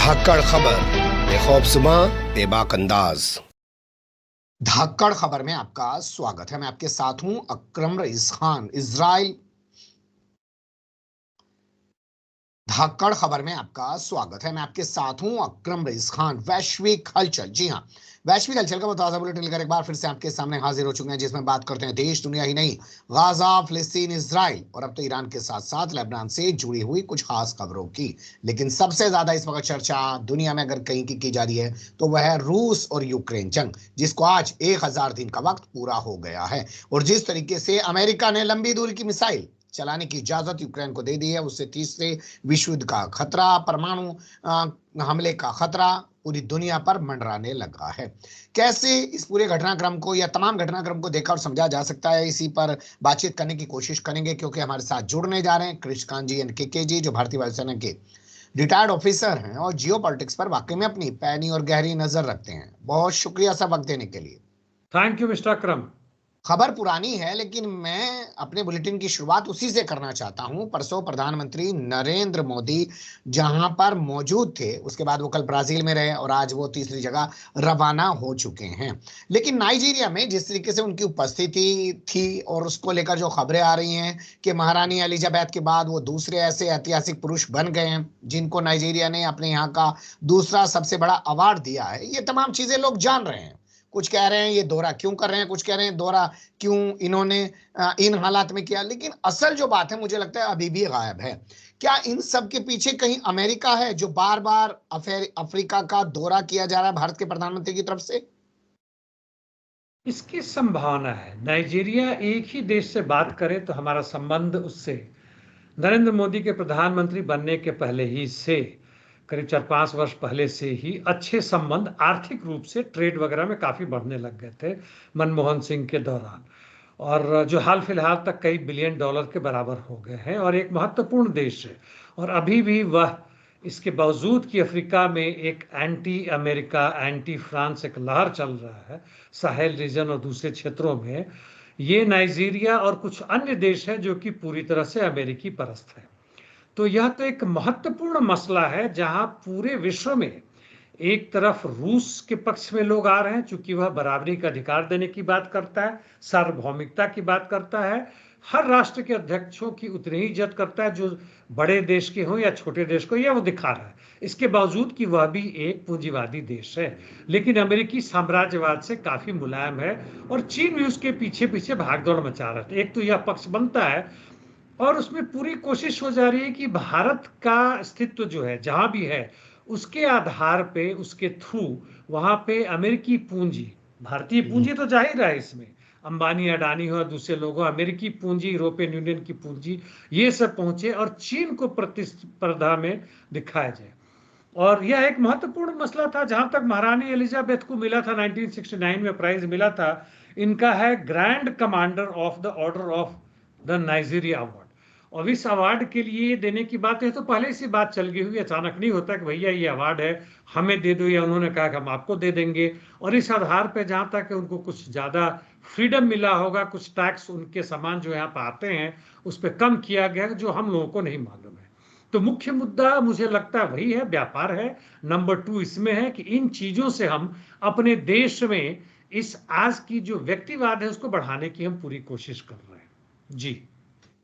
धाकड़ खबर, बेखौफज़ुमा बेबाक अंदाज। धाकड़ खबर में आपका स्वागत है। मैं आपके साथ हूं अकरम रईस खान। इजराइल धाकड़ खबर में आपका स्वागत है। मैं आपके साथ हूं अकरम रईस खान। वैश्विक हलचल, जी हां, वैश्विक हलचल का ताजा बुलेटिन लेकर एक बार फिर से आपके सामने हाजिर हो चुके हैं, जिसमें बात करते हैं देश दुनिया ही नहीं, गाजा, फिलिस्तीन, इजराइल और अब तो ईरान के साथ साथ लेबनान से जुड़ी हुई कुछ खास खबरों की। लेकिन सबसे ज्यादा इस वक्त चर्चा दुनिया में अगर कहीं की जा रही है तो वह है रूस और यूक्रेन जंग, जिसको आज 1000 दिन का वक्त पूरा हो गया है। और जिस तरीके से अमेरिका ने लंबी दूरी की मिसाइल चलाने की इजाजत यूक्रेन को दे दी है, उससे तीसरे विश्व युद्ध का खतरा, परमाणु हमले का खतरा पूरी दुनिया पर मंडराने लगा है। कैसे इस पूरे घटनाक्रम को या तमाम घटनाक्रम को देखा और समझा जा सकता है, इसी पर बातचीत करने की कोशिश करेंगे, क्योंकि हमारे साथ जुड़ने जा रहे हैं कृष्णकांत जी एनके जी, जो भारतीय वायुसेना के रिटायर्ड ऑफिसर हैं और जियो पॉलिटिक्स पर वाकई में अपनी पैनी और गहरी नजर रखते हैं। बहुत शुक्रिया सब वक्त देने के लिए। थैंक यू मिस्टर अकरम। खबर पुरानी है, लेकिन मैं अपने बुलेटिन की शुरुआत उसी से करना चाहता हूं। परसों प्रधानमंत्री नरेंद्र मोदी जहां पर मौजूद थे, उसके बाद वो कल ब्राजील में रहे और आज वो तीसरी जगह रवाना हो चुके हैं। लेकिन नाइजीरिया में जिस तरीके से उनकी उपस्थिति थी और उसको लेकर जो खबरें आ रही हैं कि महारानी एलिजाबेथ के बाद वो दूसरे ऐसे ऐतिहासिक पुरुष बन गए हैं जिनको नाइजीरिया ने अपने यहाँ का दूसरा सबसे बड़ा अवार्ड दिया है, ये तमाम चीजें लोग जान रहे हैं। कुछ कह रहे हैं ये दौरा क्यों कर रहे हैं, कुछ कह रहे हैं दौरा क्यों इन्होंने इन हालात में किया। लेकिन असल जो बात है मुझे लगता है अभी भी गायब है। क्या इन सब के पीछे कहीं अमेरिका है, जो बार बार अफ्रीका का दौरा किया जा रहा है भारत के प्रधानमंत्री की तरफ से? इसकी संभावना है। नाइजीरिया एक ही देश से बात करे तो हमारा संबंध उससे नरेंद्र मोदी के प्रधानमंत्री बनने के पहले ही से, करीब 4-5 वर्ष पहले से ही अच्छे संबंध आर्थिक रूप से ट्रेड वगैरह में काफ़ी बढ़ने लग गए थे मनमोहन सिंह के दौरान, और जो हाल फिलहाल तक कई बिलियन डॉलर के बराबर हो गए हैं और एक महत्वपूर्ण देश है। और अभी भी वह, इसके बावजूद कि अफ्रीका में एक एंटी अमेरिका, एंटी फ्रांस एक लहर चल रहा है साहेल रीजन और दूसरे क्षेत्रों में, ये नाइजीरिया और कुछ अन्य देश हैं जो कि पूरी तरह से अमेरिकी परस्त है। तो यह तो एक महत्वपूर्ण मसला है जहां पूरे विश्व में एक तरफ रूस के पक्ष में लोग आ रहे हैं, चूंकि वह बराबरी का अधिकार देने की बात करता है, सार्वभौमिकता की बात करता है, हर राष्ट्र के अध्यक्षों की उतनी ही इज्जत करता है, जो बड़े देश के हों या छोटे देश को, यह वो दिखा रहा है। इसके बावजूद कि वह भी एक पूंजीवादी देश है, लेकिन अमेरिकी साम्राज्यवाद से काफी मुलायम है और चीन भी उसके पीछे पीछे भागदौड़ मचा रहा है। एक तो यह पक्ष बनता है और उसमें पूरी कोशिश हो जा रही है कि भारत का अस्तित्व जो है जहां भी है, उसके आधार पे, उसके थ्रू वहां पे अमेरिकी पूंजी, भारतीय पूंजी तो जाहिर है, इसमें अंबानी अडानी हो, दूसरे लोग हो, अमेरिकी पूंजी, यूरोपियन यूनियन की पूंजी, ये सब पहुंचे और चीन को प्रतिस्पर्धा में दिखाया जाए। और यह एक महत्वपूर्ण मसला था। जहां तक महारानी एलिजाबेथ को मिला था 1969 में प्राइज मिला था, इनका है grand commander of the order of the Nigeria award. और इस अवार्ड के लिए देने की बात है तो पहले से बात चल गई हुई, अचानक नहीं होता कि भैया ये अवार्ड है हमें दे दो, या उन्होंने कहा कि हम आपको दे देंगे। और इस आधार पे जहां तक उनको कुछ ज्यादा फ्रीडम मिला होगा, कुछ टैक्स उनके सामान जो यहाँ पर आते हैं उस पर कम किया गया, जो हम लोगों को नहीं मालूम है। तो मुख्य मुद्दा मुझे लगता है वही है, व्यापार है। नंबर 2 इसमें है कि इन चीजों से हम अपने देश में इस आज की जो व्यक्तिवाद है उसको बढ़ाने की हम पूरी कोशिश कर रहे हैं। जी,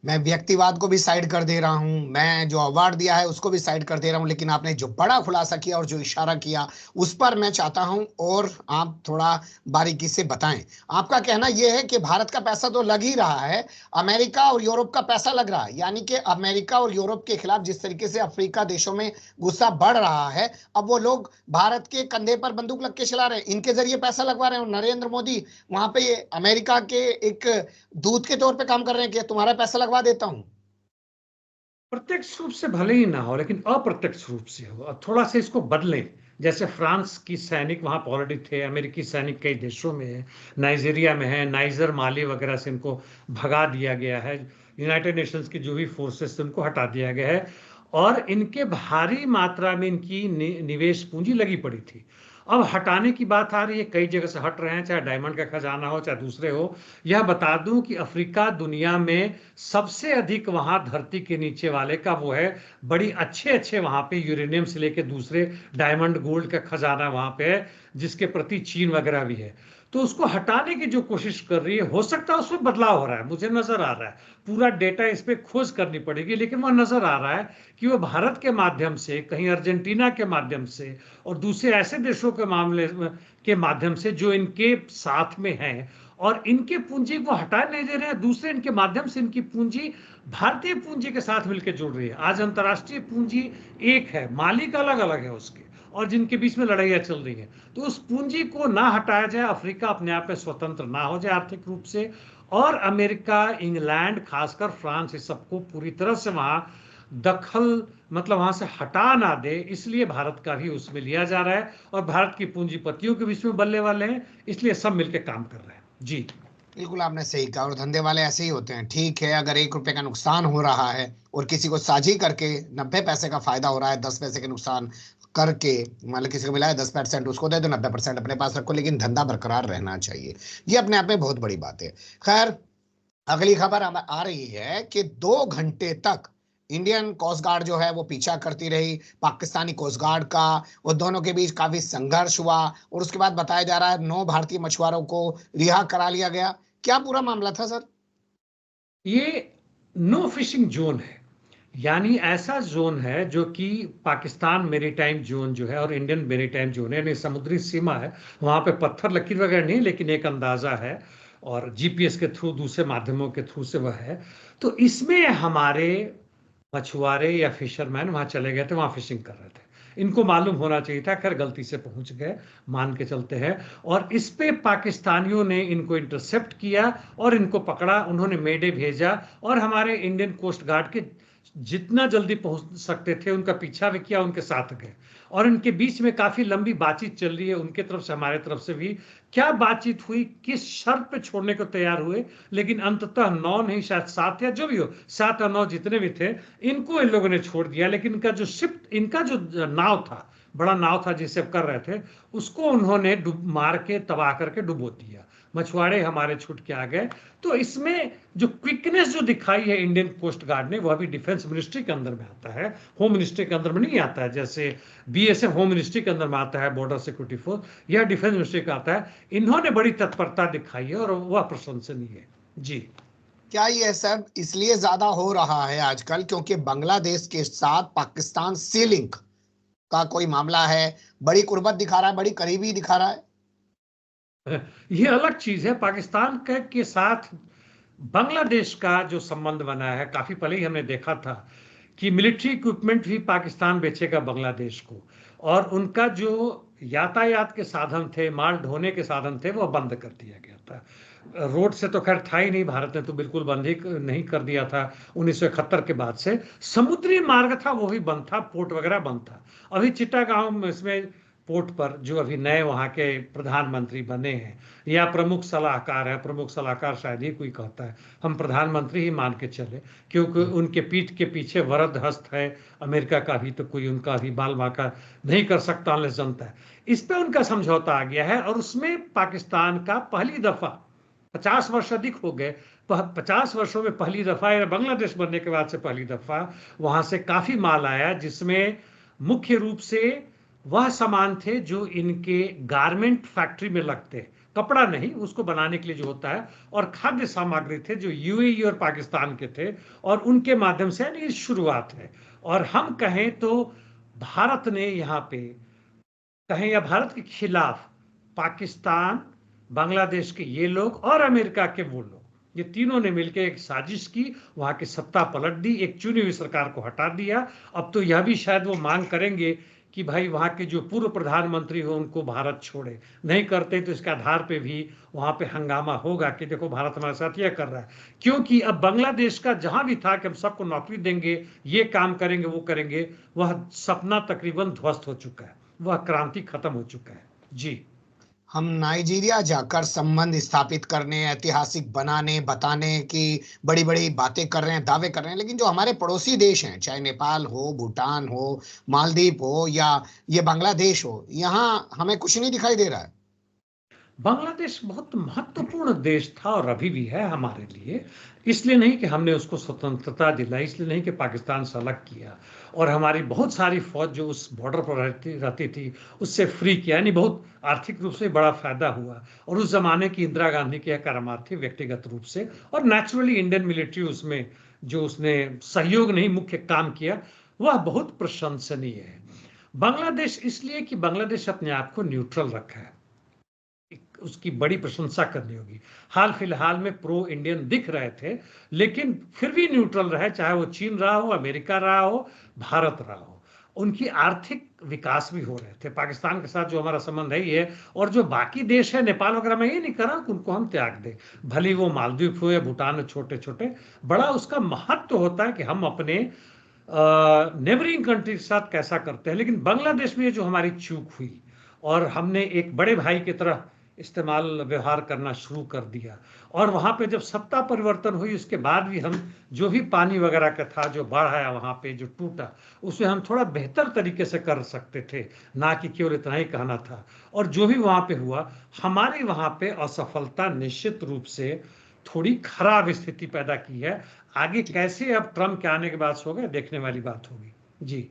मैं व्यक्तिवाद को भी साइड कर दे रहा हूं, मैं जो अवार्ड दिया है उसको भी साइड कर दे रहा हूं, लेकिन आपने जो बड़ा खुलासा किया और जो इशारा किया उस पर मैं चाहता हूं और आप थोड़ा बारीकी से बताएं। आपका कहना यह है कि भारत का पैसा तो लग ही रहा है, अमेरिका और यूरोप का पैसा लग रहा है, यानी कि अमेरिका और यूरोप के खिलाफ जिस तरीके से अफ्रीका देशों में गुस्सा बढ़ रहा है, अब वो लोग भारत के कंधे पर बंदूक लग के चला रहे हैं, इनके जरिए पैसा लगवा रहे हैं और नरेंद्र मोदी वहां पे अमेरिका के एक दूत के तौर पे काम कर रहे हैं कि तुम्हारा पैसा लगवा देता हूं। प्रत्यक्ष रूप से भले ही ना हो लेकिन अप्रत्यक्ष रूप से हो, और थोड़ा सा इसको बदलें। जैसे फ्रांस की सैनिक वहां पर ऑलरेडी थे, अमेरिकी सैनिक कई देशों में है, नाइजीरिया में है, नाइजर, माली वगैरह से इनको भगा दिया गया है, यूनाइटेड नेशंस की जो भी फोर्सेस से उनको हटा दिया गया है, और इनके भारी मात्रा में इनकी निवेश पूंजी लगी पड़ी थी। अब हटाने की बात आ रही है, कई जगह से हट रहे हैं, चाहे डायमंड का खजाना हो चाहे दूसरे हो। यह बता दूं कि अफ्रीका दुनिया में सबसे अधिक वहां धरती के नीचे वाले का वो है, बड़ी अच्छे अच्छे वहां पे यूरेनियम से लेके दूसरे डायमंड गोल्ड का खजाना वहां पे है, जिसके प्रति चीन वगैरह भी है। तो उसको हटाने की जो कोशिश कर रही है, हो सकता है उसमें बदलाव हो रहा है, मुझे नजर आ रहा है। पूरा डेटा इस पे खोज करनी पड़ेगी, लेकिन वह नजर आ रहा है कि वो भारत के माध्यम से, कहीं अर्जेंटीना के माध्यम से और दूसरे ऐसे देशों के मामले के माध्यम से जो इनके साथ में हैं, और इनके पूंजी को हटा नहीं दे रहे हैं, दूसरे इनके माध्यम से इनकी पूंजी भारतीय पूंजी के साथ मिलकर जुड़ रही है। आज अंतर्राष्ट्रीय पूंजी एक है, मालिक अलग अलग है उसके, और जिनके बीच में लड़ाइयां चल रही हैं। तो उस पूंजी को ना हटाया जाए, अफ्रीका अपने आप में स्वतंत्र ना हो जाए आर्थिक रूप से, और अमेरिका, इंग्लैंड, खासकर फ्रांस, इस सबको पूरी तरह से वहां दखल, मतलब वहां से हटा ना दे, इसलिए भारत का भी उसमें लिया जा रहा है। और भारत की पूंजीपतियों के बीच में बल्ले वाले हैं, इसलिए सब मिलकर काम कर रहे हैं। जी बिल्कुल आपने सही कहा, और धंधे वाले ऐसे ही होते हैं। ठीक है, अगर 1 रुपए का नुकसान हो रहा है और किसी को साझी करके 90 पैसे का फायदा हो रहा है, 10 पैसे के नुकसान करके, मतलब किसी को मिला है 10%, उसको दे दो, 90% अपने पास रखो, लेकिन धंधा बरकरार रहना चाहिए। ये अपने आप में बहुत बड़ी बात है। खैर, अगली खबर अब आ रही है कि 2 घंटे तक इंडियन कोस्ट गार्ड जो है वो पीछा करती रही पाकिस्तानी कोस्ट गार्ड का, और दोनों के बीच काफी संघर्ष हुआ, और उसके बाद बताया जा रहा है 9 भारतीय मछुआरों को रिहा करा लिया गया। क्या पूरा मामला था सर? ये नो फिशिंग जोन है, यानी ऐसा जोन है जो कि पाकिस्तान मेरीटाइम जोन जो है और इंडियन मेरीटाइम जोन है, यानी समुद्री सीमा है। वहां पे पत्थर लकीर वगैरह नहीं, लेकिन एक अंदाजा है, और जीपीएस के थ्रू, दूसरे माध्यमों के थ्रू से वह है। तो इसमें हमारे मछुआरे या फिशरमैन वहां चले गए थे, वहां फिशिंग कर रहे थे। इनको मालूम होना चाहिए था, खैर गलती से पहुंच गए, मान के चलते हैं। और इस पे पाकिस्तानियों ने इनको इंटरसेप्ट किया और इनको पकड़ा, उन्होंने मेडे भेजा, और हमारे इंडियन कोस्ट गार्ड के जितना जल्दी पहुंच सकते थे उनका पीछा भी किया, उनके साथ गए। और इनके बीच में काफी लंबी बातचीत चल रही है, उनके तरफ से हमारे तरफ से भी। क्या बातचीत हुई, किस शर्त पे छोड़ने को तैयार हुए, लेकिन अंततः 9 नहीं, शायद 7 या जो भी हो, 7 और 9 जितने भी थे, इनको इन लोगों ने छोड़ दिया। लेकिन इनका जो शिप, इनका जो नाव था, बड़ा नाव था जिसे कर रहे थे, उसको उन्होंने मार के, तबाह करके डुबो दिया। मछुआरे हमारे छूट के आ गए। तो इसमें जो क्विकनेस जो दिखाई है इंडियन कोस्ट गार्ड ने, वह भी डिफेंस मिनिस्ट्री के अंदर में आता है, होम मिनिस्ट्री के अंदर में नहीं आता है। जैसे बीएसएफ होम मिनिस्ट्री के अंदर में आता है, बॉर्डर सिक्योरिटी फोर्स, यह डिफेंस मिनिस्ट्री का आता है। इन्होंने बड़ी तत्परता दिखाई है और वह प्रशंसनीय है। जी क्या ये सब इसलिए ज्यादा हो रहा है आजकल क्योंकि बांग्लादेश के साथ पाकिस्तान सी लिंक का कोई मामला है? बड़ी कुर्बत दिखा रहा है, बड़ी करीबी दिखा रहा है। ये अलग चीज है। पाकिस्तान के साथ बांग्लादेश का जो संबंध बना है, काफी पहले ही हमने देखा था कि मिलिट्री इक्विपमेंट भी पाकिस्तान बेचेगा बांग्लादेश को, और उनका जो यातायात के साधन थे, माल ढोने के साधन थे, वो बंद कर दिया गया था। रोड से तो खैर था ही नहीं, भारत ने तो बिल्कुल बंद ही नहीं कर दिया था 1971 के बाद से। समुद्री मार्ग था वो भी बंद था, पोर्ट वगैरह बंद था। अभी चिट्टागांव में, इसमें पोर्ट पर जो अभी नए वहां के प्रधानमंत्री बने हैं, या प्रमुख सलाहकार है, प्रमुख सलाहकार शायद ही कोई कहता है, हम प्रधानमंत्री ही मान के चले, क्योंकि उनके पीठ के पीछे वरद हस्त है अमेरिका का भी, तो कोई उनका भी बाल बांका नहीं कर सकता अनलेस जनता है। इस पे उनका समझौता आ गया है, और उसमें पाकिस्तान का पहली दफा, 50 वर्ष अधिक हो गए, 50 वर्षों में पहली दफा, या बांग्लादेश बनने के बाद से पहली दफा वहां से काफी माल आया, जिसमें मुख्य रूप से वह सामान थे जो इनके गारमेंट फैक्ट्री में लगते, कपड़ा नहीं, उसको बनाने के लिए जो होता है, और खाद्य सामग्री थे जो यूएई और पाकिस्तान के थे, और उनके माध्यम से, यानी शुरुआत है। और हम कहें तो भारत ने यहाँ पे, कहें या भारत के खिलाफ, पाकिस्तान, बांग्लादेश के ये लोग और अमेरिका के वो लोग, ये तीनों ने मिलकर एक साजिश की, वहां की सत्ता पलट दी, एक चुनी हुई सरकार को हटा दिया। अब तो यह भी शायद वो मांग करेंगे कि भाई वहां के जो पूर्व प्रधानमंत्री हो उनको भारत छोड़े, नहीं करते तो इसके आधार पे भी वहां पे हंगामा होगा कि देखो भारत हमारे साथ यह कर रहा है। क्योंकि अब बांग्लादेश का जहां भी था कि हम सबको नौकरी देंगे, ये काम करेंगे, वो करेंगे, वह सपना तकरीबन ध्वस्त हो चुका है, वह क्रांति खत्म हो चुका है। जी हम नाइजीरिया जाकर संबंध स्थापित करने, ऐतिहासिक बनाने, बताने की बड़ी बड़ी बातें कर रहे हैं, दावे कर रहे हैं, लेकिन जो हमारे पड़ोसी देश हैं, चाहे नेपाल हो, भूटान हो, मालदीव हो या ये बांग्लादेश हो, यहाँ हमें कुछ नहीं दिखाई दे रहा है। बांग्लादेश बहुत महत्वपूर्ण देश था और अभी भी है हमारे लिए। इसलिए नहीं कि हमने उसको स्वतंत्रता दिलाई, इसलिए नहीं कि पाकिस्तान से अलग किया और हमारी बहुत सारी फौज जो उस बॉर्डर पर रहती थी उससे फ्री किया, यानी बहुत आर्थिक रूप से बड़ा फायदा हुआ। और उस जमाने की इंदिरा गांधी की करामात थी व्यक्तिगत रूप से, और नेचुरली इंडियन मिलिट्री उसमें जो उसने सहयोग नहीं मुख्य काम किया वह बहुत प्रशंसनीय है। बांग्लादेश इसलिए कि बांग्लादेश अपने आप को न्यूट्रल रखा है, उसकी बड़ी प्रशंसा करनी होगी। हाल फिलहाल में प्रो इंडियन दिख रहे थे लेकिन फिर भी न्यूट्रल रहे, चाहे वो चीन रहा हो, अमेरिका रहा हो, भारत रहा हो। उनकी आर्थिक विकास भी हो रहे थे। पाकिस्तान के साथ जो हमारा संबंध है ये, और जो बाकी देश है नेपाल वगैरह में, ये नहीं कर रहा कि उनको हम त्याग दें, भले वो मालदीव हो या भूटान, छोटे छोटे, बड़ा उसका महत्व होता है कि हम अपने नेबरिंग कंट्री के साथ कैसा करते हैं। लेकिन बांग्लादेश में जो हमारी चूक हुई और हमने एक बड़े भाई की तरह इस्तेमाल व्यवहार करना शुरू कर दिया, और वहां पे जब सत्ता परिवर्तन हुई उसके बाद भी हम जो भी पानी वगैरह का था, जो बाढ़ आया वहां पे जो टूटा, उसमें हम थोड़ा बेहतर तरीके से कर सकते थे, ना कि केवल इतना ही कहना था। और जो भी वहां पे हुआ, हमारी वहां पे असफलता निश्चित रूप से थोड़ी खराब स्थिति पैदा की है। आगे कैसे अब ट्रम्प के आने के बाद होगा देखने वाली बात होगी। जी।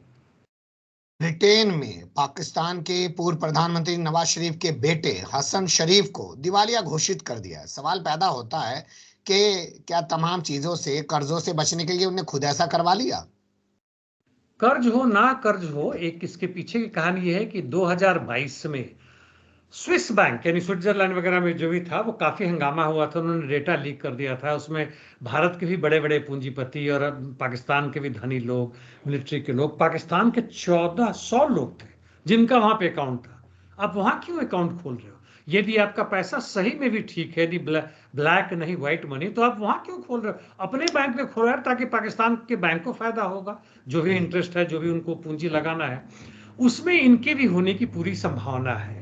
ब्रिटेन में पाकिस्तान के पूर्व प्रधानमंत्री नवाज शरीफ के बेटे हसन शरीफ को दिवालिया घोषित कर दिया है। सवाल पैदा होता है कि क्या तमाम चीजों से, कर्जों से बचने के लिए उन्हें खुद ऐसा करवा लिया? कर्ज हो ना कर्ज हो, एक इसके पीछे की कहानी यह है कि 2022 में स्विस बैंक यानी स्विट्जरलैंड वगैरह में जो भी था वो काफी हंगामा हुआ था। उन्होंने डेटा लीक कर दिया था, उसमें भारत के भी बड़े बड़े पूंजीपति और पाकिस्तान के भी धनी लोग, मिलिट्री के लोग, पाकिस्तान के 1400 लोग थे जिनका वहां पे अकाउंट था। आप वहां क्यों अकाउंट खोल रहे हो? यदि आपका पैसा सही में भी ठीक है, यदि ब्लैक नहीं व्हाइट मनी, तो आप वहां क्यों खोल रहे हो? अपने बैंक में खोल रहे हो ताकि पाकिस्तान के बैंक को फायदा होगा, जो भी इंटरेस्ट है, जो भी उनको पूंजी लगाना है उसमें इनके भी होने की पूरी संभावना है।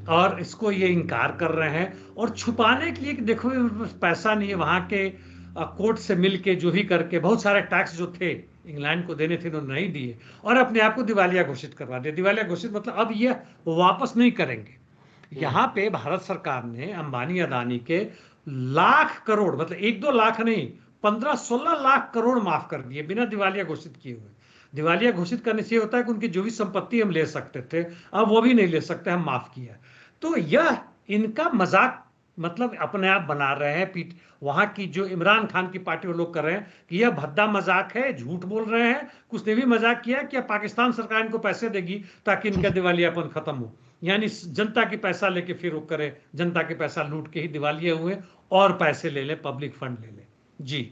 और इसको ये इनकार कर रहे हैं और छुपाने के लिए कि देखो पैसा नहीं है, वहां के कोर्ट से मिल के जो भी करके बहुत सारे टैक्स जो थे इंग्लैंड को देने थे उन्होंने नहीं दिए, और अपने आप को दिवालिया घोषित करवा दिया। दिवालिया घोषित मतलब अब ये वापस नहीं करेंगे। यहाँ पे भारत सरकार ने अंबानी अदानी के लाख करोड़, मतलब 1-2 लाख नहीं, 15-16 लाख करोड़ माफ कर दिए बिना दिवालिया घोषित किए हुए। दिवालिया घोषित करने से होता है कि उनकी जो भी संपत्ति हम ले सकते थे अब वो भी नहीं ले सकते, हम माफ किया। तो यह इनका मजाक मतलब अपने आप बना रहे हैं। पीठ वहां की जो इमरान खान की पार्टी वो लोग कर रहे हैं कि यह भद्दा मजाक है, झूठ बोल रहे हैं। कुछ ने भी मजाक किया कि पाकिस्तान सरकार इनको पैसे देगी ताकि इनका दिवालियापन खत्म हो, यानी जनता की पैसा लेके फिर वो करे, जनता के पैसा लूट के ही दिवालिया हुए और पैसे ले ले, पब्लिक फंड ले ले। जी।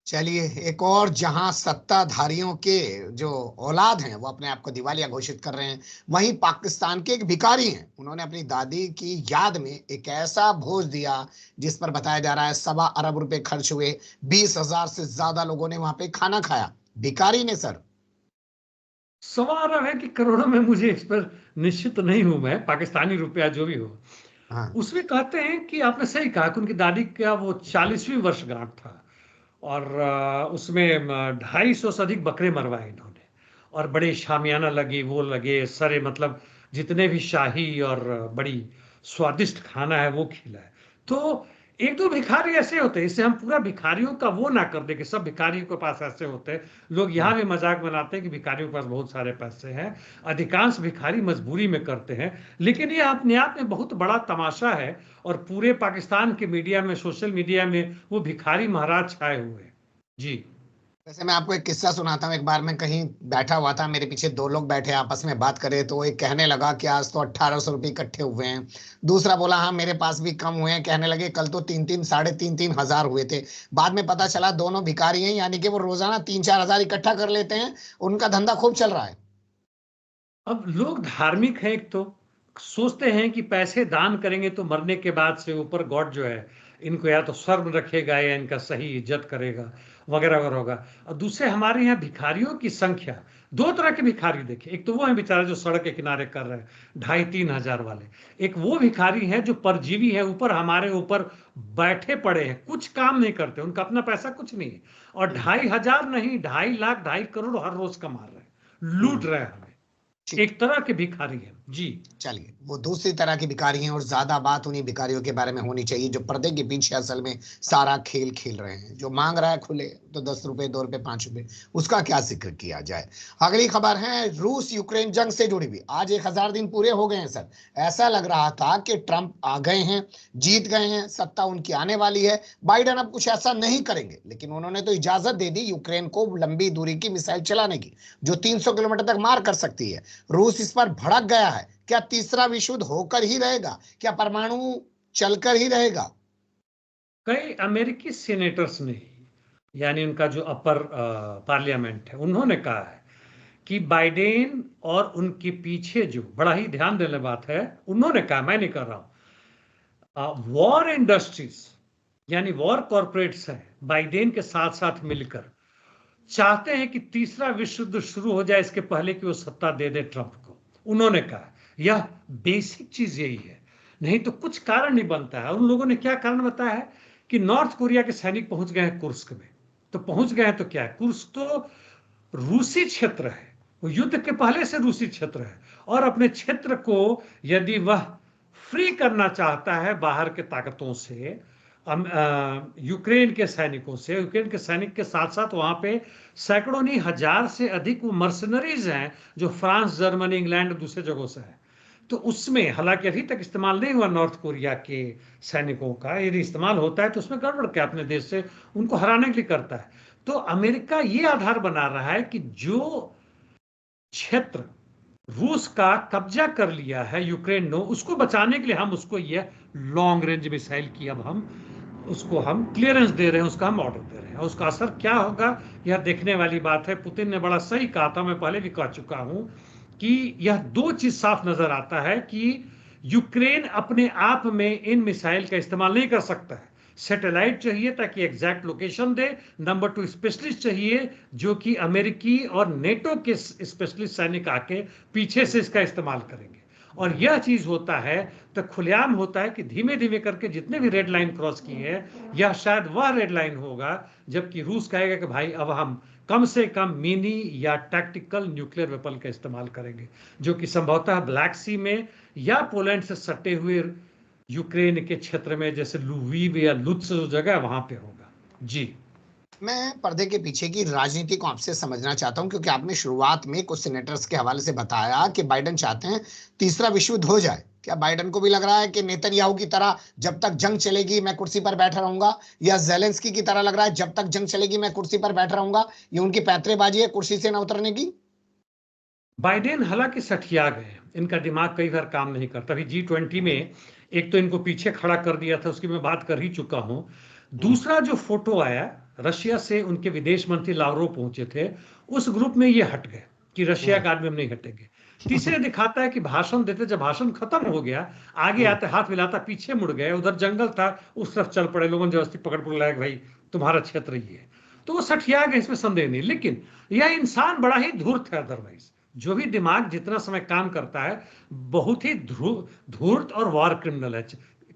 चलिए, एक और जहां सत्ताधारियों के जो औलाद हैं वो अपने आप को दिवालिया घोषित कर रहे हैं, वहीं पाकिस्तान के एक भिखारी हैं, उन्होंने अपनी दादी की याद में एक ऐसा भोज दिया जिस पर बताया जा रहा है 1.25 अरब रुपए खर्च हुए, 20,000 से ज्यादा लोगों ने वहां पे खाना खाया। भिखारी ने सर। सवाल है कि करोड़ों में, मुझे इस पर निश्चित नहीं हूं मैं, पाकिस्तानी रुपया जो भी हो। हाँ। उसमें कहते हैं कि आपने सही कहा कि उनकी दादी का वो 40वीं वर्षगांठ था, और उसमें 250 से अधिक बकरे मरवाए इन्होंने, और बड़े शामियाना लगी, वो लगे सरे, मतलब जितने भी शाही और बड़ी स्वादिष्ट खाना है वो खिलाए। तो 1-2 भिखारी ऐसे होते हैं, इससे हम पूरा भिखारियों का वो ना कर दे कि सब भिखारियों के पास ऐसे होते हैं। लोग यहाँ भी मजाक बनाते हैं कि भिखारियों के पास बहुत सारे पैसे हैं, अधिकांश भिखारी मजबूरी में करते हैं। लेकिन ये अपने आप में बहुत बड़ा तमाशा है, और पूरे पाकिस्तान के मीडिया में, सोशल मीडिया में वो भिखारी महाराज छाए हुए हैं। जी। वैसे मैं आपको एक किस्सा सुनाता हूँ। एक बार मैं कहीं बैठा हुआ था, मेरे पीछे 2 लोग बैठे आपस में बात करे, तो एक कहने लगा कि आज तो 1,800 रुपये इकट्ठे हुए हैं। दूसरा बोला हाँ मेरे पास भी कम हुए हैं, कहने लगे कल तो 3-3, 3.5 हजार हुए थे। बाद में पता चला दोनों भिखारी हैं, यानी कि वो रोजाना 3-4 हजार इकट्ठा कर लेते हैं, उनका धंधा खूब चल रहा है। अब लोग धार्मिक हैं, एक तो सोचते हैं कि पैसे दान करेंगे तो मरने के बाद से ऊपर गॉड जो है इनको या तो शर्म रखेगा या इनका सही इज्जत करेगा वगैरह वगैरह होगा। और दूसरे हमारे यहाँ भिखारियों की संख्या, दो तरह के भिखारी देखे, एक तो वो है बेचारे जो सड़क के किनारे कर रहे हैं 2,500-3,000 वाले, एक वो भिखारी हैं जो परजीवी है, ऊपर हमारे ऊपर बैठे पड़े हैं, कुछ काम नहीं करते, उनका अपना पैसा कुछ नहीं है, और 2,500 नहीं 2.5 लाख 2.5 करोड़ हर रोज कमा रहे हैं, लूट रहे हैं हमें। एक तरह के भिखारी है जी। चलिए, वो दूसरी तरह के भिखारी हैं और ज्यादा बात उन्हीं भिखारियों के बारे में होनी चाहिए जो पर्दे के पीछे असल में सारा खेल खेल रहे हैं। जो मांग रहा है खुले तो 10 रुपए, 2 रुपए, 5 रुपए, उसका क्या जिक्र किया जाए। अगली खबर है रूस यूक्रेन जंग से जुड़ी हुई। आज 1000 दिन पूरे हो गए हैं सर। ऐसा लग रहा था कि ट्रंप आ गए हैं, जीत गए हैं, सत्ता उनकी आने वाली है, बाइडेन अब कुछ ऐसा नहीं करेंगे, लेकिन उन्होंने तो इजाजत दे दी यूक्रेन को लंबी दूरी की मिसाइल चलाने की जो 300 किलोमीटर तक मार कर सकती है। रूस इस पर भड़क गया है। क्या तीसरा विश्व युद्ध होकर ही रहेगा? क्या परमाणु चलकर ही रहेगा? कई अमेरिकी सीनेटर्स ने, यानी उनका जो अपर पार्लियामेंट है, उन्होंने कहा है कि बाइडेन और उनके पीछे जो बड़ा ही ध्यान देने बात है, उन्होंने कहा, मैं नहीं कर रहा हूं, वॉर इंडस्ट्रीज यानी वॉर कॉर्पोरेट्स है, बाइडेन के साथ साथ मिलकर चाहते हैं कि तीसरा विश्व युद्ध शुरू हो जाए इसके पहले कि वो सत्ता दे दे ट्रंप को। उन्होंने कहा यह बेसिक चीज यही है, नहीं तो कुछ कारण नहीं बनता है। उन लोगों ने क्या कारण बताया है कि नॉर्थ कोरिया के सैनिक पहुंच गए हैं कुर्स्क में, तो पहुंच गए हैं तो क्या है, कुर्स्क तो रूसी क्षेत्र है, वो युद्ध के पहले से रूसी क्षेत्र है, और अपने क्षेत्र को यदि वह फ्री करना चाहता है बाहर के ताकतों से, यूक्रेन के सैनिकों से, यूक्रेन के सैनिक के साथ साथ वहां पे सैकड़ों नहीं 1000 से अधिक वो मर्सनरीज हैं जो फ्रांस, जर्मनी, इंग्लैंड, दूसरे जगहों से हैं। तो उसमें हालांकि अभी तक इस्तेमाल नहीं हुआ नॉर्थ कोरिया के सैनिकों का, यदि इस्तेमाल होता है तो उसमें गड़बड़ क्या अपने देश से उनको हराने के लिए करता है। तो अमेरिका ये आधार बना रहा है कि जो क्षेत्र रूस का कब्जा कर लिया है यूक्रेन ने, उसको बचाने के लिए हम उसको ये लॉन्ग रेंज मिसाइल की अब हम उसको हम क्लियरेंस दे रहे हैं, उसका हम ऑर्डर दे रहे हैं। उसका असर क्या होगा यह देखने वाली बात है। पुतिन ने बड़ा सही कहा था, मैं पहले भी कह चुका हूं कि यह दो चीज साफ नजर आता है कि यूक्रेन अपने आप में इन मिसाइल का इस्तेमाल नहीं कर सकता है। सैटेलाइट चाहिए ताकि एग्जैक्ट लोकेशन दे, नंबर 2 स्पेशलिस्ट चाहिए जो कि अमेरिकी और नेटो के स्पेशलिस्ट सैनिक आके पीछे से इसका इस्तेमाल करेंगे। और यह चीज होता है तो खुलेआम होता है कि धीमे धीमे करके जितने भी रेड लाइन क्रॉस की है, यह शायद वह रेड लाइन होगा जबकि रूस कहेगा कि भाई अब हम कम से कम मिनी या टैक्टिकल न्यूक्लियर वेपन का इस्तेमाल करेंगे, जो कि संभवतः ब्लैक सी में या पोलैंड से सटे हुए यूक्रेन के क्षेत्र में जैसे लुवीव या लुत्स जो जगह है वहां पे होगा। जी, मैं पर्दे के पीछे की राजनीति को आपसे समझना चाहता हूं, क्योंकि आपने शुरुआत में कुछ सेनेटर्स के हवाले से बताया कि बाइडेन चाहते हैं तीसरा विश्व युद्ध हो जाए। क्या बाइडेन को भी लग रहा है कि नेतन्याहू की तरह जब तक जंग चलेगी मैं कुर्सी पर बैठा रहूंगा, या जेलेंस्की की तरह लग रहा है जब तक जंग चलेगी मैं कुर्सी पर बैठा रहूंगा? ये उनकी पैतरेबाजी है कुर्सी से ना उतरने की। बाइडेन हालांकि सठिया गए, इनका दिमाग कई बार काम नहीं करता। अभी G20 में एक तो इनको पीछे खड़ा कर दिया था, उसकी मैं बात कर ही चुका हूं। दूसरा जो फोटो आया रशिया से, उनके विदेश मंत्री लावरोव पहुंचे थे, उस ग्रुप में ये हट गए कि रशिया का आदमी हम नहीं हटेंगे। तीसरे दिखाता है कि भाषण देते, जब भाषण खत्म हो गया आगे आते हाथ मिलाता पीछे मुड़ गए, उधर जंगल था उस तरफ चल पड़े, लोगों ने जबरदस्ती पकड़ लाया भाई तुम्हारा क्षेत्र ये है, तो वो सठिया गए, इसमें संदेह नहीं। लेकिन यह इंसान बड़ा ही धूर्त है, अदरवाइज जो भी दिमाग जितना समय काम करता है बहुत ही धूर्त और वार क्रिमिनल है।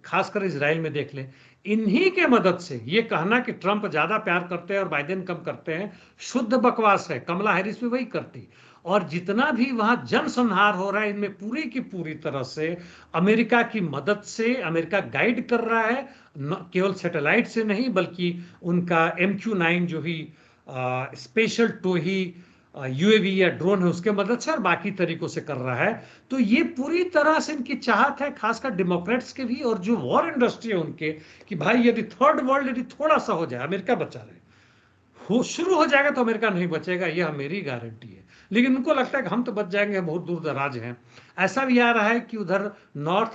खासकर इजराइल में देख लें, इन्हीं के मदद से ये कहना कि ट्रंप ज्यादा प्यार करते हैं और बाइडेन कम करते हैं शुद्ध बकवास है। कमला हैरिस भी वही करती। और जितना भी वहां जनसंहार हो रहा है इनमें पूरी की पूरी तरह से अमेरिका की मदद से अमेरिका गाइड कर रहा है, केवल सैटेलाइट से नहीं बल्कि उनका MQ-9 जो ही स्पेशल टू ही UAV या ड्रोन है उसके मदद से और बाकी तरीकों से कर रहा है। तो ये पूरी तरह से इनकी चाहत है, खासकर डेमोक्रेट्स के भी और जो वॉर इंडस्ट्री है उनके, कि भाई यदि थर्ड वर्ल्ड यदि थोड़ा सा हो जाए, अमेरिका बचा रहे, हो शुरू हो जाएगा तो अमेरिका नहीं बचेगा, यह मेरी गारंटी है। लेकिन उनको लगता है कि हम तो बच जाएंगे, बहुत दूर दराज हैं। ऐसा भी आ रहा है कि उधर नॉर्थ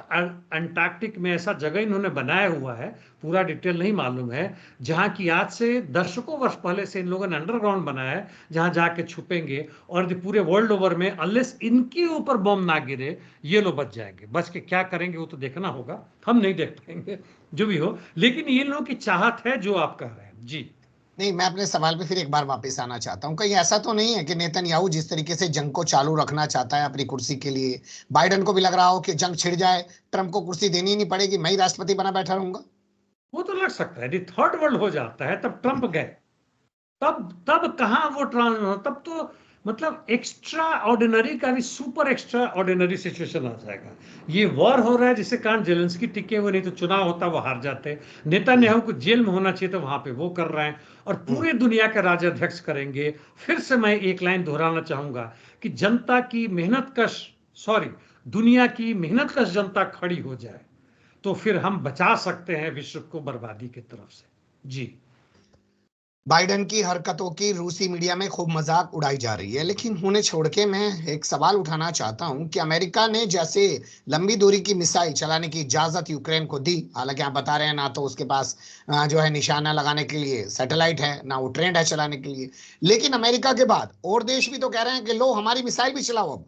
अंटार्कटिक में ऐसा जगह इन्होंने बनाया हुआ है, पूरा डिटेल नहीं मालूम है, जहां की आज से दशकों वर्ष पहले से इन लोगों ने अंडरग्राउंड बनाया है, जहां जाके छुपेंगे और पूरे वर्ल्ड ओवर में अनलेस इनके ऊपर बम ना गिरे ये लोग बच जाएंगे। बच के क्या करेंगे वो तो देखना होगा, हम नहीं देख पाएंगे, जो भी हो। लेकिन ये लोगों की चाहत है जो आप कह रहे हैं। जी नहीं, मैं अपने सवाल पे फिर एक बार वापस आना चाहता हूँ। कहीं ऐसा तो नहीं है कि नेतन्याहू जिस तरीके से जंग को चालू रखना चाहता है अपनी कुर्सी के लिए, बाइडेन को भी लग रहा हो कि जंग छिड़ जाए, ट्रंप को कुर्सी देनी ही नहीं पड़ेगी, मैं ही राष्ट्रपति बना बैठा रहूंगा? वो तो लग सकता है, यदि थर्ड वर्ल्ड हो जाता है तब ट्रंप गए, तब कहां वो तब तो मतलब एक्स्ट्रा ऑर्डिनरी का भी सुपर एक्स्ट्रा ऑर्डिनरी सिचुएशन आ जाएगा। ये वॉर हो रहा है जिसके कारण जेलेंस्की टिके हुए, नहीं तो चुनाव होता वो हार जाते। नेतन्याहू को जेल में होना चाहिए तो वहां पे वो कर रहे हैं, और पूरे दुनिया के राज्याध्यक्ष करेंगे। फिर से मैं एक लाइन दोहराना चाहूंगा कि जनता की मेहनत कश, सॉरी, दुनिया की मेहनत कश जनता खड़ी हो जाए तो फिर हम बचा सकते हैं विश्व को बर्बादी की तरफ से। जी बाइडेन की हरकतों की रूसी मीडिया में खूब मजाक उड़ाई जा रही है, लेकिन उन्हें छोड़ के मैं एक सवाल उठाना चाहता हूं कि अमेरिका ने जैसे लंबी दूरी की मिसाइल चलाने की इजाजत यूक्रेन को दी, हालांकि आप बता रहे हैं ना तो उसके पास जो है निशाना लगाने के लिए सैटेलाइट है, ना वो ट्रेंड है चलाने के लिए, लेकिन अमेरिका के बाद और देश भी तो कह रहे हैं कि लो हमारी मिसाइल भी चलाओ अब।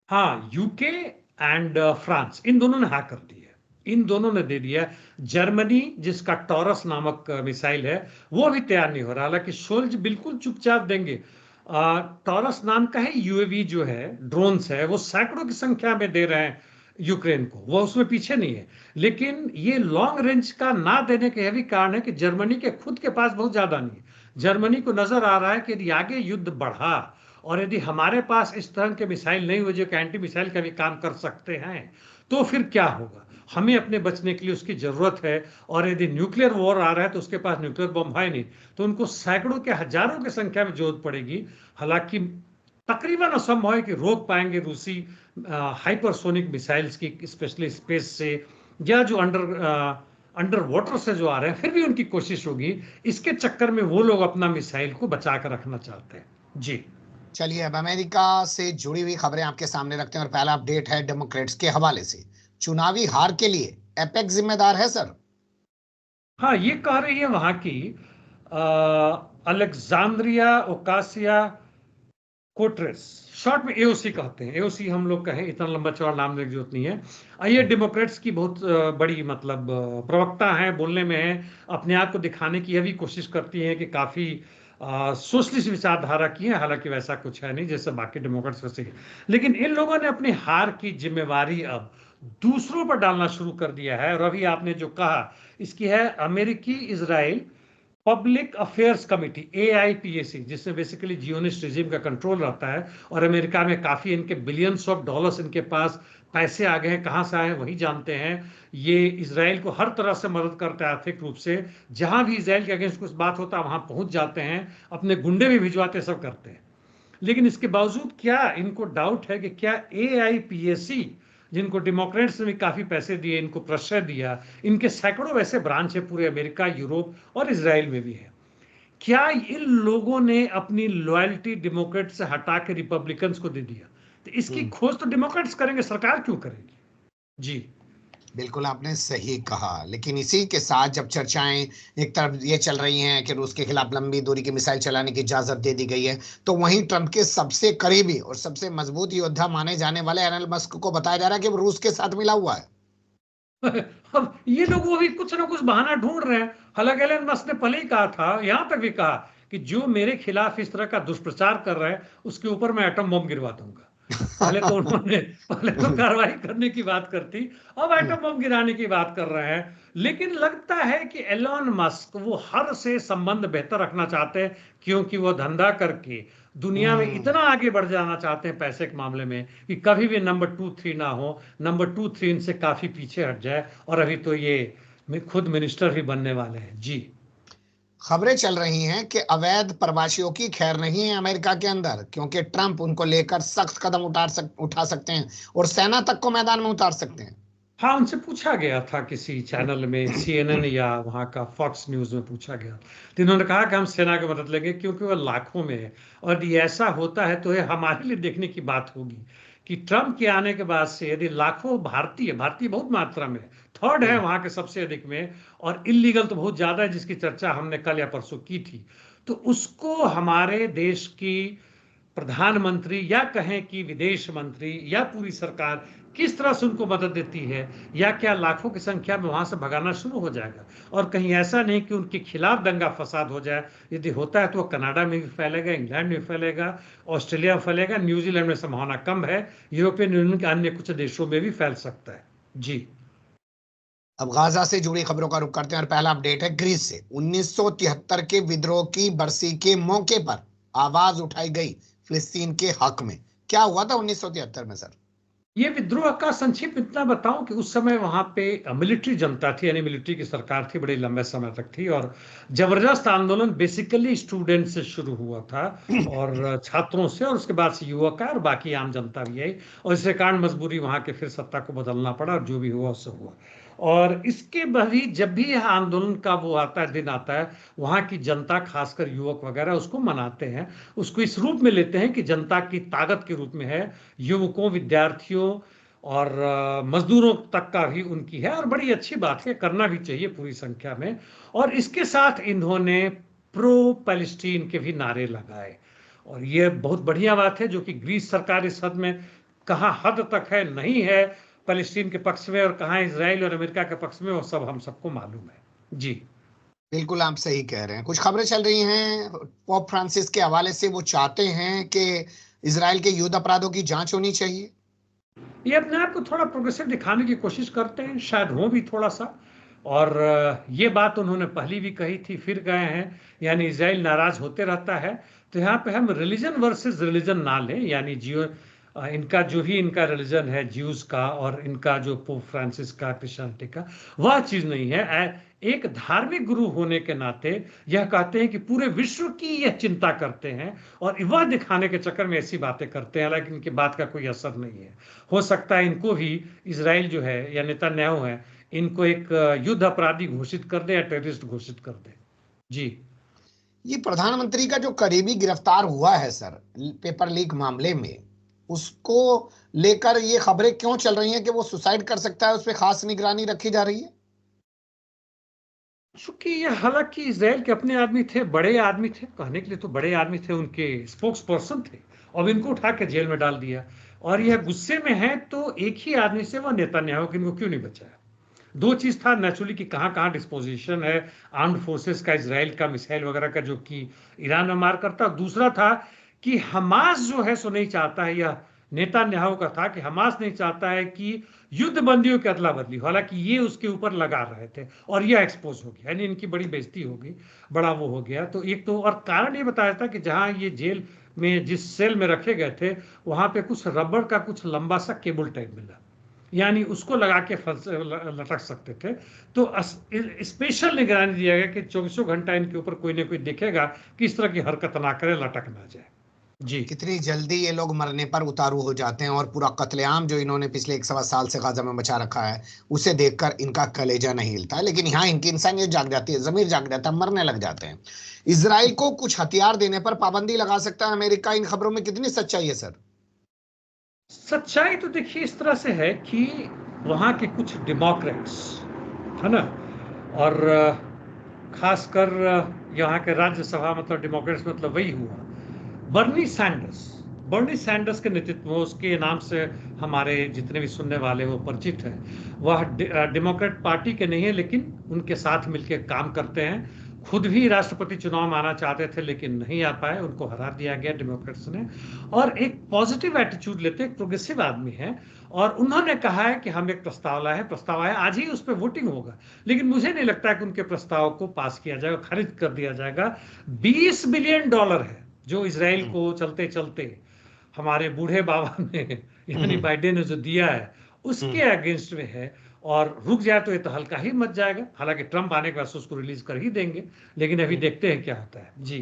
हाँ, यूके एंड फ्रांस, इन दोनों ने हाँ कर दी है, इन दोनों ने दे दिया। जर्मनी जिसका टॉरस नामक मिसाइल है वो भी तैयार नहीं हो रहा, हालांकि शोल्ज बिल्कुल चुपचाप देंगे। टॉरस नाम का है यूएवी जो है, ड्रोन्स है, वो सैकड़ों की संख्या में दे रहे हैं यूक्रेन को, वो उसमें पीछे नहीं है। लेकिन ये लॉन्ग रेंज का ना देने के यह भी कारण है कि जर्मनी के खुद के पास बहुत ज्यादा नहीं है। जर्मनी को नजर आ रहा है कि यदि आगे युद्ध बढ़ा और यदि हमारे पास इस तरह के मिसाइल नहीं हुए जो कि एंटी मिसाइल का भी काम कर सकते हैं, तो फिर क्या होगा। हमें अपने बचने के लिए उसकी जरूरत है, और यदि न्यूक्लियर वॉर आ रहा है तो उसके पास न्यूक्लियर बम है नहीं, तो उनको सैकड़ों के हजारों की संख्या में जरूरत पड़ेगी। हालांकि तकरीबन असंभव है कि रोक पाएंगे रूसी हाइपरसोनिक मिसाइल्स की, स्पेशली स्पेस से या जो अंडर वाटर से जो आ रहे हैं, फिर भी उनकी कोशिश होगी। इसके चक्कर में वो लोग अपना मिसाइल को बचा कर रखना चाहते हैं। जी चलिए, अब अमेरिका से जुड़ी हुई खबरें आपके सामने रखते हैं और पहला अपडेट है डेमोक्रेट्स के हवाले से। चुनावी हार के लिए एपेक जिम्मेदार है सर? हाँ, ये कह रही है वहां की अलेक्जेंड्रिया ओकासिया कोट्रेस, शॉर्ट में एओसी कहते हैं। एओसी हम लोग कहें, इतना लंबा चौड़ा नाम देने की जरूरत नहीं है। ये डेमोक्रेट्स की बहुत बड़ी मतलब प्रवक्ता है, बोलने में है, अपने आप को दिखाने की यह भी कोशिश करती है कि काफी सोशलिस्ट विचारधारा की है, हालांकि वैसा कुछ है नहीं जैसे बाकी डेमोक्रेट्स वैसे ही। लेकिन इन लोगों ने अपनी हार की जिम्मेवारी अब दूसरों पर डालना शुरू कर दिया है, और अभी आपने जो कहा इसकी है अमेरिकी Israel public affairs committee, AIPAC, जिसमें बेसिकली जियोनिस्ट रिजीम का कंट्रोल रहता है, और अमेरिका में काफी इनके बिलियंस ऑफ डॉलर्स इनके पास पैसे आ गए हैं, कहां से आए हैं वही जानते हैं। ये इसराइल को हर तरह से मदद करते हैं आर्थिक रूप से, जहां भी इसराइल के अगेंस्ट कुछ बात होता है वहां पहुंच जाते हैं, अपने गुंडे भी भिजवाते, सब करते हैं। लेकिन इसके बावजूद क्या इनको डाउट है कि क्या AIPAC, जिनको डेमोक्रेट्स ने भी काफी पैसे दिए, इनको प्रश्रय दिया, इनके सैकड़ों वैसे ब्रांच है पूरे अमेरिका, यूरोप और इसराइल में भी है, क्या इन लोगों ने अपनी लॉयल्टी डेमोक्रेट से हटा के रिपब्लिकन्स को दे दिया? तो इसकी खोज तो डेमोक्रेट्स करेंगे, सरकार क्यों करेगी? जी बिल्कुल आपने सही कहा, लेकिन इसी के साथ जब चर्चाएं एक तरफ ये चल रही हैं कि रूस के खिलाफ लंबी दूरी की मिसाइल चलाने की इजाजत दे दी गई है, तो वहीं ट्रंप के सबसे करीबी और सबसे मजबूत योद्धा माने जाने वाले एलन मस्क को बताया जा रहा है कि वो रूस के साथ मिला हुआ है। अब ये लोग वो भी कुछ ना कुछ बहाना ढूंढ रहे हैं। हालांकि एलन मस्क ने पहले ही कहा था, यहां तक भी कहा कि जो मेरे खिलाफ इस तरह का दुष्प्रचार कर रहा है उसके ऊपर मैं एटम बम गिरवा दूंगा। पहले तो कार्रवाई करने की बात करती, अब एटम बम गिराने की बात कर रहे हैं। लेकिन लगता है कि एलन मस्क वो हर से संबंध बेहतर रखना चाहते हैं, क्योंकि वो धंधा करके दुनिया में इतना आगे बढ़ जाना चाहते हैं पैसे के मामले में कि कभी भी नंबर 2-3 ना हो, नंबर 2-3 इनसे काफी पीछे हट जाए। और अभी तो ये खुद मिनिस्टर भी बनने वाले हैं। जी खबरें चल रही हैं कि अवैध प्रवासियों की खैर नहीं है अमेरिका के अंदर, क्योंकि ट्रंप उनको लेकर सख्त कदम उठा सकते हैं और सेना तक को मैदान में उतार सकते हैं। हाँ, उनसे पूछा गया था किसी चैनल में, CNN या वहाँ का फॉक्स न्यूज़ में पूछा गया, तो इन्होंने कहा कि हम सेना की मदद लेंगे क्योंकि वो लाखों में है। और यदि ऐसा होता है तो ये हमारे लिए देखने की बात होगी कि ट्रंप के आने के बाद से यदि लाखों भारतीय भारतीय बहुत मात्रा में थर्ड है वहाँ के सबसे अधिक में, और इलीगल तो बहुत ज्यादा है जिसकी चर्चा हमने कल या परसों की थी, तो उसको हमारे देश की प्रधानमंत्री या कहें कि विदेश मंत्री या पूरी सरकार किस तरह से उनको मदद देती है, या क्या लाखों की संख्या में वहां से भगाना शुरू हो जाएगा, और कहीं ऐसा नहीं कि उनके खिलाफ दंगा फसाद हो जाए। यदि होता है तो वो कनाडा में भी फैलेगा, इंग्लैंड में फैलेगा, ऑस्ट्रेलिया में फैलेगा, न्यूजीलैंड में संभावना कम है, यूरोपियन यूनियन के अन्य कुछ देशों में भी फैल सकता है। जी। अब गाजा से जुड़ी खबरों का रुख करते हैं और पहला अपडेट है ग्रीस से। 1973 के विद्रोह की बरसी के मौके पर आवाज उठाई गई फिलिस्तीन के हक में। क्या हुआ था 1973 में सर? ये विद्रोह का संक्षिप्त इतना बताऊं कि उस समय वहां पे मिलिट्री जनता थी, यानी मिलिट्री की सरकार थी, बड़े लंबे समय तक थी, और जबरदस्त आंदोलन बेसिकली स्टूडेंट से शुरू हुआ था, और छात्रों से, और उसके बाद से युवक और बाकी आम जनता भी आई, और इसके कारण मजबूरी वहां के फिर सत्ता को बदलना पड़ा, और जो भी हुआ उससे हुआ। और इसके बाद ही जब भी यह आंदोलन का वो आता है, दिन आता है, वहां की जनता खासकर युवक वगैरह उसको मनाते हैं, उसको इस रूप में लेते हैं कि जनता की ताकत के रूप में है, युवकों, विद्यार्थियों और मजदूरों तक का भी उनकी है, और बड़ी अच्छी बात है, करना भी चाहिए पूरी संख्या में। और इसके साथ इन्होंने प्रो पैलेस्टीन के भी नारे लगाए, और ये बहुत बढ़िया बात है, जो कि ग्रीस सरकार इस हद में, कहाँ हद तक है नहीं है पैलेस्टीन के पक्ष में, और कहाँ इसराइल और अमेरिका के पक्ष में, वो सब हम सबको मालूम है। जी। बिल्कुल आप सही कह रहे हैं। कुछ खबरें चल रही हैं पोप फ्रांसिस के हवाले से, वो चाहते हैं कि इसराइल के युद्ध अपराधों की जांच होनी चाहिए। ये अपने आप को थोड़ा प्रोग्रेसिव दिखाने की कोशिश करते हैं, शायद हो भी थोड़ा सा। और ये बात उन्होंने पहली भी कही थी, फिर गए हैं, यानी इजराइल नाराज होते रहता है, तो यहाँ पे हम रिलीजन वर्सेस रिलीजन ना लें, यानी जियो इनका जो भी इनका रिलीजन है ज्यूज का, और इनका जो पोप फ्रांसिस का क्रिश्चियनिटी का, वह चीज नहीं है। एक धार्मिक गुरु होने के नाते यह कहते हैं कि पूरे विश्व की यह चिंता करते हैं, और वह दिखाने के चक्कर में ऐसी बातें करते हैं, हालांकि इनकी बात का कोई असर नहीं है। हो सकता है इनको भी इजराइल जो है या नेतन्याहू है, इनको एक युद्ध अपराधी घोषित कर दे या टेररिस्ट घोषित कर दे। जी। ये प्रधानमंत्री का जो करीबी गिरफ्तार हुआ है सर पेपर लीक मामले में, उसको लेकर ये खबरें क्यों चल रही हैं कि वो सुसाइड कर सकता है, उस पर खास निगरानी रखी जा रही है? चूंकि ये हालांकि इसराइल के अपने आदमी थे, बड़े आदमी थे, कहने के लिए तो बड़े आदमी थे, उनके स्पोक्स पर्सन थे, अब इनको उठा के जेल में डाल दिया, और यह गुस्से में है, तो एक ही आदमी से वह नेतन्याहू कि इनको क्यों नहीं बचाया। दो चीज था नेचुरली कि कहाँ कहाँ डिस्पोजिशन है आर्म्ड फोर्सेस का, इसराइल का मिसाइल वगैरह का, जो कि ईरान में मार करता। दूसरा था कि हमास जो है सो नहीं चाहता है, यह नेतन्याहू का था कि हमास नहीं चाहता है कि युद्ध बंदियों की अदला बदली, हालांकि ये उसके ऊपर लगा रहे थे, और यह एक्सपोज हो गया, यानी इनकी बड़ी बेइज्जती हो गई, बड़ा वो हो गया। तो एक तो, और कारण ये बताया था कि जहां ये जेल में जिस सेल में रखे गए थे, वहां पे कुछ रबड़ का कुछ लंबा सा केबल टाइप मिला, यानी उसको लगा के लटक सकते थे। तो स्पेशल निगरानी दिया गया कि 24 घंटा इनके ऊपर कोई ना कोई देखेगा कि इस तरह की हरकत ना करे, लटक ना जाए। जी। कितनी जल्दी ये लोग मरने पर उतारू हो जाते हैं, और पूरा कत्लेआम जो इन्होंने पिछले 1 सवा साल से गाजा में मचा रखा है, उसे देखकर इनका कलेजा नहीं हिलता है। लेकिन यहाँ इनकी इंसानियत जाग जाती है, जमीर जाग जाता है, मरने लग जाते हैं। इसराइल को कुछ हथियार देने पर पाबंदी लगा सकता है अमेरिका, इन खबरों में कितनी सच्चाई है सर? सच्चाई तो देखिए इस तरह से है कि वहां के कुछ डेमोक्रेट्स है ना, और खासकर यहाँ के राज्यसभा, मतलब डेमोक्रेट्स मतलब वही हुआ बर्नी सैंडर्स, बर्नी सैंडर्स के नेतृत्व में, उसके नाम से हमारे जितने भी सुनने वाले वो परिचित हैं, वह डेमोक्रेट पार्टी के नहीं है, लेकिन उनके साथ मिलकर काम करते हैं। खुद भी राष्ट्रपति चुनाव में आना चाहते थे लेकिन नहीं आ पाए, उनको हरा दिया गया डेमोक्रेट्स ने, और एक पॉजिटिव एटीट्यूड लेते, एक प्रोग्रेसिव आदमी है, और उन्होंने कहा है कि हम एक प्रस्ताव लाए हैं, प्रस्ताव आया, आज ही उस पर वोटिंग होगा, लेकिन मुझे नहीं लगता कि उनके प्रस्ताव को पास किया जाएगा, खारिज कर दिया जाएगा। $20 बिलियन है जो इसराइल को चलते चलते हमारे बूढ़े बाबा ने यानी बाइडेन ने जो दिया है, उसके अगेंस्ट में है, और रुक जाए तो ये तो हल्का ही मच जाएगा, हालांकि ट्रंप आने के बाद उसको रिलीज कर ही देंगे, लेकिन अभी देखते हैं क्या होता है। जी।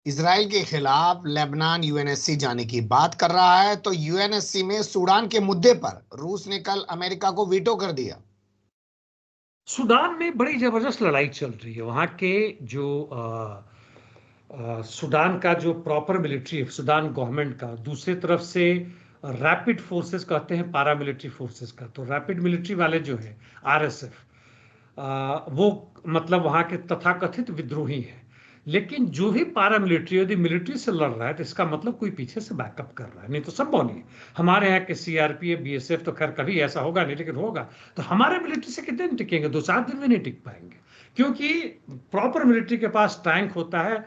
इजराइल के खिलाफ लेबनान यूएनएससी जाने की बात कर रहा है, तो यूएनएससी में सूडान के मुद्दे पर रूस ने कल अमेरिका को वीटो कर दिया। सूडान में बड़ी जबरदस्त लड़ाई चल रही है। वहां के जो सूडान का जो प्रॉपर मिलिट्री है, सूडान गवर्नमेंट का, दूसरी तरफ से रैपिड फोर्सेस कहते हैं पारामिलिट्री फोर्सेस का, तो रैपिड मिलिट्री वाले जो है आरएसएफ, वो मतलब वहां के तथाकथित विद्रोही हैं। लेकिन जो भी पारामिलिट्री यदि मिलिट्री से लड़ रहा है तो इसका मतलब कोई पीछे से बैकअप कर रहा है, नहीं तो संभव नहीं है। हमारे यहाँ के सीआरपीएफ बीएसएफ तो खैर कभी ऐसा होगा नहीं, लेकिन होगा तो हमारे मिलिट्री से कितने दिन टिकेंगे? 2-4 दिन भी नहीं टिक पाएंगे, क्योंकि प्रॉपर मिलिट्री के पास टैंक होता है।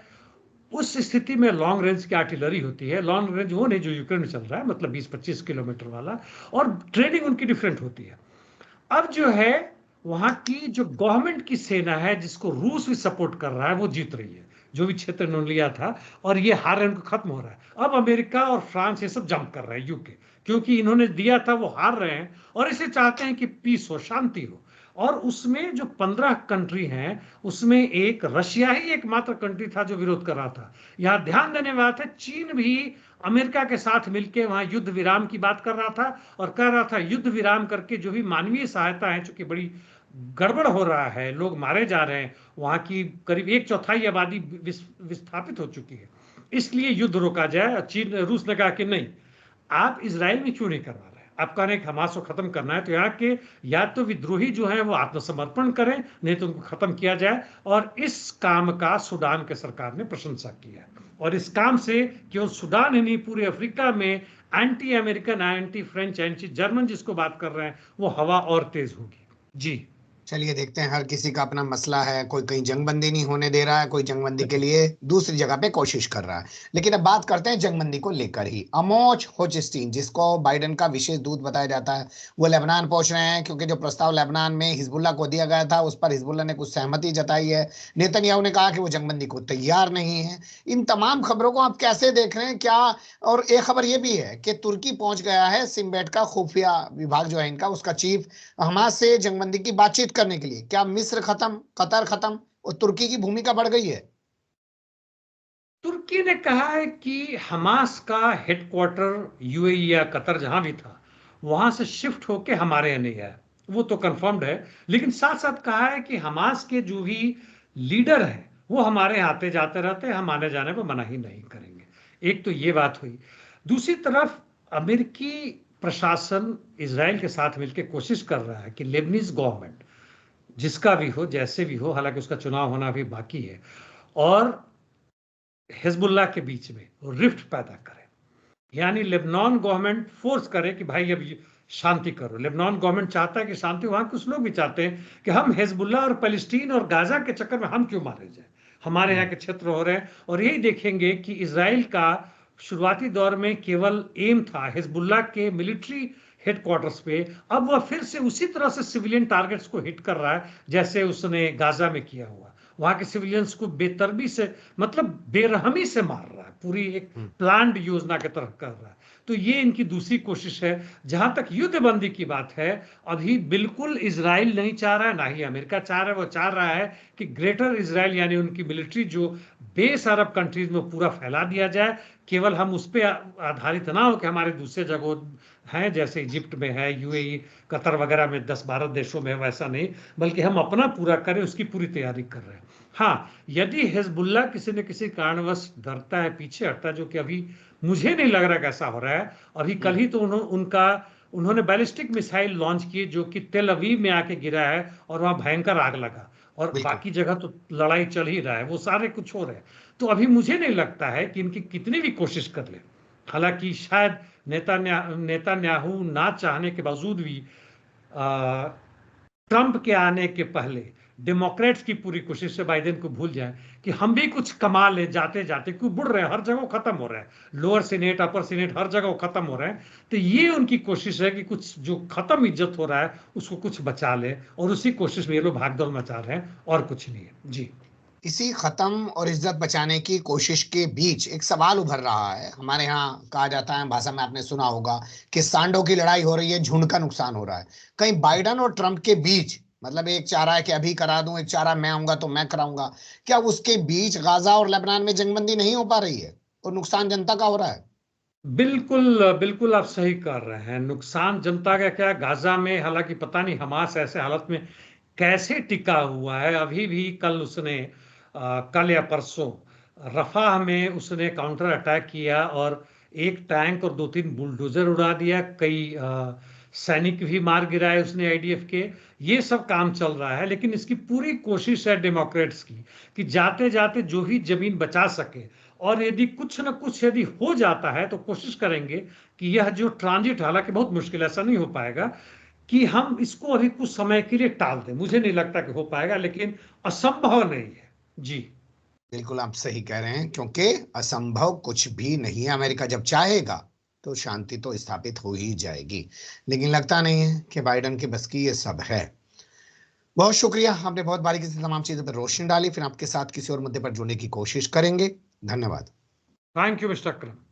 उस स्थिति में लॉन्ग रेंज की आर्टिलरी होती है, लॉन्ग रेंज वो नहीं जो यूक्रेन में चल रहा है, मतलब 20-25 किलोमीटर वाला, और ट्रेनिंग उनकी डिफरेंट होती है। अब जो है वहां की जो गवर्नमेंट की सेना है, जिसको रूस भी सपोर्ट कर रहा है, वो जीत रही है जो भी क्षेत्र इन्होंने लिया था, और ये हार इनको खत्म हो रहा है। अब अमेरिका और फ्रांस ये सब जंप कर रहे हैं यूके, क्योंकि इन्होंने दिया था वो हार रहे हैं और इसे चाहते हैं कि पीस हो, शांति हो। और उसमें जो 15 कंट्री हैं उसमें एक रशिया ही एकमात्र कंट्री था जो विरोध कर रहा था। यहां ध्यान देने वाला था, चीन भी अमेरिका के साथ मिलकर वहां युद्ध विराम की बात कर रहा था और कह रहा था युद्ध विराम करके जो भी मानवीय सहायता है, चूंकि बड़ी गड़बड़ हो रहा है, लोग मारे जा रहे हैं, वहां की करीब 1/4 आबादी विस्थापित हो चुकी है, इसलिए युद्ध रोका जाए। चीन रूस ने कहा कि नहीं, आप इजराइल में क्यों नहीं करवा रहे? आप कह रहे हैं कि हमास को खत्म करना है, तो यहाँ के या तो विद्रोही जो है वो आत्मसमर्पण करें, नहीं तो उनको खत्म किया जाए। और इस काम का सूडान के सरकार ने प्रशंसा की है, और इस काम से केवल सूडान ही नहीं, पूरे अफ्रीका में anti American, anti French, anti German जिसको बात कर रहे हैं, वो हवा और तेज होगी। जी चलिए देखते हैं, हर किसी का अपना मसला है, कोई कहीं जंगबंदी नहीं होने दे रहा है, कोई जंगबंदी के लिए दूसरी जगह पे कोशिश कर रहा है। लेकिन अब बात करते हैं जंगबंदी को लेकर ही। अमोच होचस्टीन, जिसको बाइडेन का विशेष दूत बताया जाता है, वो लेबनान पहुंच रहे हैं, क्योंकि जो प्रस्ताव लेबनान में हिजबुल्लाह को दिया गया था उस पर हिजबुल्लाह ने कुछ सहमति जताई है। नेतन्याहू ने कहा कि वो जंगबंदी को तैयार नहीं है। इन तमाम खबरों को आप कैसे देख रहे हैं? क्या, और एक खबर ये भी है कि तुर्की पहुंच गया है, सिम्बेट का खुफिया विभाग जो है इनका, उसका चीफ, हमास से जंगबंदी की बातचीत करने के लिए। क्या मिस्र खत्म, कतर खत्म और तुर्की की भूमिका बढ़ गई है? तुर्की ने कहा है कि हमास का हेडक्वार्टर यूएई या कतर जहां भी था वहां से शिफ्ट होके हमारे यहाँ नहीं आया, वो तो कंफर्म्ड है। लेकिन साथ साथ कहा है कि हमास के जो भी लीडर हैं वो हमारे आते जाते रहते हैं, हम आने जाने को मना ही नहीं करेंगे। एक तो ये बात हुई। दूसरी तरफ अमेरिकी प्रशासन इजराइल के साथ मिलकर कोशिश कर रहा है कि लेबनीज गवर्नमेंट जिसका भी हो, जैसे भी हो, हालांकि उसका चुनाव होना भी बाकी है, और हिजबुल्लाह के बीच में रिफ्ट पैदा करे, यानी लेबनान गवर्नमेंट फोर्स करे कि भाई अब शांति करो। लेबनान गवर्नमेंट चाहता है कि शांति, वहां कुछ लोग भी चाहते हैं कि हम हिजबुल्लाह और पैलेस्टीन और गाजा के चक्कर में हम क्यों मारे जाए, हमारे यहाँ के क्षेत्र हो रहे हैं। और यही देखेंगे कि इजराइल का शुरुआती दौर में केवल एम था हिजबुल्लाह के मिलिट्री हेडक्वार्टर्स पे, अब वह फिर से उसी तरह से सिविलियन टारगेट्स को हिट कर रहा है जैसे उसने गाजा में किया हुआ। वहां के सिविलियंस को बेतरबी से, मतलब बेरहमी से मार रहा है, पूरी एक प्लान्ड योजना की तरफ कर रहा है। तो ये इनकी दूसरी कोशिश है। जहां तक युद्धबंदी की बात है, अभी बिल्कुल इजराइल नहीं चाह रहा है, ना ही अमेरिका चाह रहा है। वो चाह रहा है कि ग्रेटर इजराइल यानी उनकी मिलिट्री जो बेस अरब कंट्रीज में पूरा फैला दिया जाए, केवल हम उस पर आधारित ना हो कि हमारे दूसरे जगह हैं जैसे इजिप्ट में है, यूएई, कतर वगैरह में 10-12 देशों में, वैसा नहीं, बल्कि हम अपना पूरा करें, उसकी पूरी तैयारी कर रहे हैं। हाँ, यदि हिजबुल्लाह किसी न किसी कारणवश डरता है, पीछे हटता है, जो कि अभी मुझे नहीं लग रहा कैसा हो रहा है। अभी कल ही तो उन्होंने बैलिस्टिक मिसाइल लॉन्च किए जो कि तेल अवीव में आके गिरा है और वहां भयंकर आग लगा, और बाकी जगह तो लड़ाई चल ही रहा है, वो सारे कुछ हो रहे हैं। तो अभी मुझे नहीं लगता है कि इनकी कितनी भी कोशिश कर ले, हालांकि शायद नेतान्याहू ना चाहने के बावजूद भी ट्रंप के आने के पहले डेमोक्रेट्स की पूरी कोशिश है बाइडेन को भूल जाए कि हम भी कुछ कमा ले, जाते जाते क्यों बुढ़ रहे हैं, हर जगह खत्म हो रहा है, लोअर सीनेट, अपर सीनेट, हर जगह खत्म हो रहे हैं। तो ये उनकी कोशिश है कि कुछ जो खत्म इज्जत हो रहा है उसको कुछ बचा ले, और उसी कोशिश में ये लोग भागदौड़ मचा रहे हैं, और कुछ नहीं है। जी, इसी खत्म और इज्जत बचाने की कोशिश के बीच एक सवाल उभर रहा है। हमारे यहाँ कहा जाता है, भाषा में आपने सुना होगा कि सांडों की लड़ाई हो रही है, झुंड का नुकसान हो रहा है। कहीं बाइडेन और ट्रंप के बीच मतलब एक चाह रहा है कि अभी करा दूं, एक चाह रहा है मैं आऊंगा तो मैं कराऊंगा। क्या उसके बीच गाजा और लेबनान में जंगबंदी नहीं हो पा रही है और नुकसान जनता का हो रहा है? बिल्कुल बिल्कुल आप सही कर रहे हैं। नुकसान जनता का क्या, गाजा में हालांकि पता नहीं हमास ऐसे हालत में कैसे टिका हुआ है। अभी भी कल उसने कल या परसों रफाह में उसने काउंटर अटैक किया और एक टैंक और 2-3 बुलडोजर उड़ा दिया। कई सैनिक भी मार गिराए उसने आईडीएफ के। ये सब काम चल रहा है, लेकिन इसकी पूरी कोशिश है डेमोक्रेट्स की कि जाते जाते जो ही जमीन बचा सके, और यदि कुछ न कुछ यदि हो जाता है तो कोशिश करेंगे कि यह जो ट्रांजिट, हालांकि बहुत मुश्किल, ऐसा नहीं हो पाएगा कि हम इसको अभी कुछ समय के लिए टाल दें। मुझे नहीं लगता कि हो पाएगा, लेकिन असंभव नहीं है। जी बिल्कुल आप सही कह रहे हैं, क्योंकि असंभव कुछ भी नहीं है। अमेरिका जब चाहेगा तो शांति तो स्थापित हो ही जाएगी, लेकिन लगता नहीं है कि बाइडेन के बस की ये सब है। बहुत शुक्रिया, आपने बहुत बारीकी से तमाम चीजों पर रोशनी डाली। फिर आपके साथ किसी और मुद्दे पर जुड़ने की कोशिश करेंगे। धन्यवाद। Thank you mister Akram.